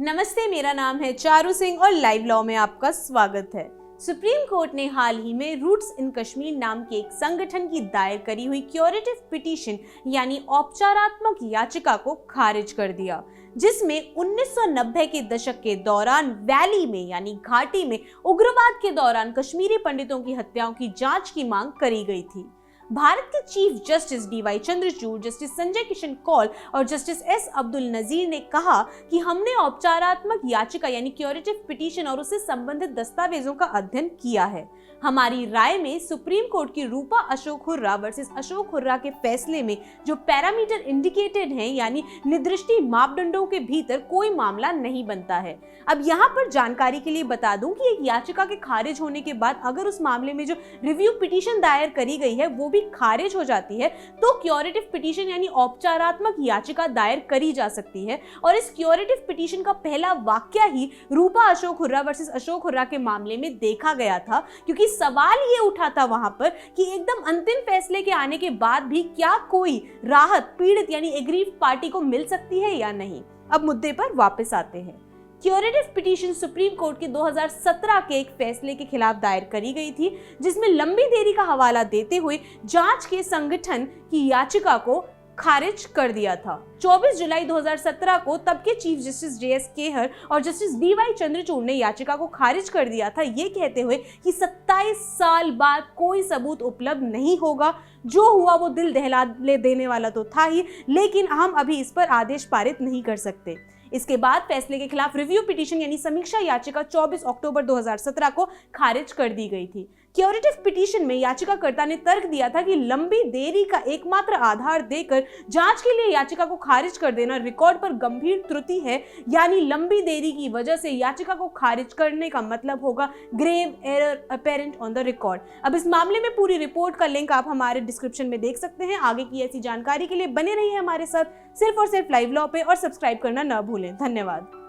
नमस्ते, मेरा नाम है चारू सिंह और लाइव लॉ में आपका स्वागत है। सुप्रीम कोर्ट ने हाल ही में रूट्स इन कश्मीर नाम के एक संगठन की दायर करी हुई क्यूरेटिव पिटीशन यानी औपचारात्मक याचिका को खारिज कर दिया, जिसमें 1990 के दशक के दौरान वैली में यानी घाटी में उग्रवाद के दौरान कश्मीरी पंडितों की हत्याओं की जांच की मांग करी गई थी। भारत के chief justice D Y. Chandrachud, justice Sanjay Kishan Kaul और जस्टिस एस. अब्दुल नजीर ने कहा कि हमने औपचारात्मक याचिका यानी क्यूरेटिव पिटीशन और उससे संबंधित दस्तावेजों का अध्ययन किया है। हमारी राय में सुप्रीम कोर्ट की रूपा अशोक हुर्रा वर्सेस अशोक हुर्रा के फैसले में जो पैरामीटर इंडिकेटेड हैं यानी निर्दिष्ट मापदंडों के भीतर कोई मामला नहीं बनता है। अब यहाँ पर जानकारी के लिए बता दूं कि एक याचिका के खारिज होने के बाद अगर उस मामले में जो रिव्यू पिटीशन दायर करी गई है वो भी खारिज हो जाती है तो क्यूरेटिव पिटीशन यानी औपचारात्मक याचिका दायर करी जा सकती है। और इस क्यूरेटिव पिटीशन का पहला वाक्य ही रूपा अशोक हुर्रा वर्सेस अशोक हुर्रा के मामले में देखा गया था, क्योंकि सवाल ये उठा था वहां पर कि एकदम अंतिम फैसले के आने के बाद भी क्या कोई राहत पीड़ित यानी एग्रीव्ड पार्टी को मिल सकती है या नहीं। अब मुद्दे पर वापस आते हैं। क्यूरेटिव पिटीशन सुप्रीम कोर्ट के 2017 के एक फैसले के खिलाफ दायर करी गई थी, जिसमें लंबी देरी का हवाला देते हुए जांच के संगठन की याचिका को खारिज कर दिया था। 24 जुलाई 2017 को तब के चीफ जस्टिस जे.एस. खेहर और जस्टिस डी.वाई. चंद्रचूड़ ने याचिका को खारिज कर दिया था, ये कहते हुए कि 27 साल बाद कोई सबूत उपलब्ध नहीं होगा। जो हुआ वो दिल दहला देने वाला तो था ही, लेकिन हम अभी इस पर आदेश पारित नहीं कर सकते। इसके बाद फैसले के खिलाफ रिव्यू पिटीशन यानी समीक्षा याचिका 24 अक्टूबर 2017 को खारिज कर दी गई थी। क्यूरेटिव पिटीशन में याचिकाकर्ता ने तर्क दिया था कि लंबी देरी का एकमात्र आधार देकर जांच के लिए याचिका को खारिज कर देना रिकॉर्ड पर गंभीर त्रुटि है, यानी लंबी देरी की वजह से याचिका को खारिज करने का मतलब होगा grave error apparent on the record. अब इस मामले में पूरी रिपोर्ट का लिंक आप हमारे डिस्क्रिप्शन में देख सकते हैं। आगे की ऐसी जानकारी के लिए बने रहिए हमारे साथ सिर्फ और सिर्फ लाइव लॉ पे और सब्सक्राइब करना न भूलें। धन्यवाद।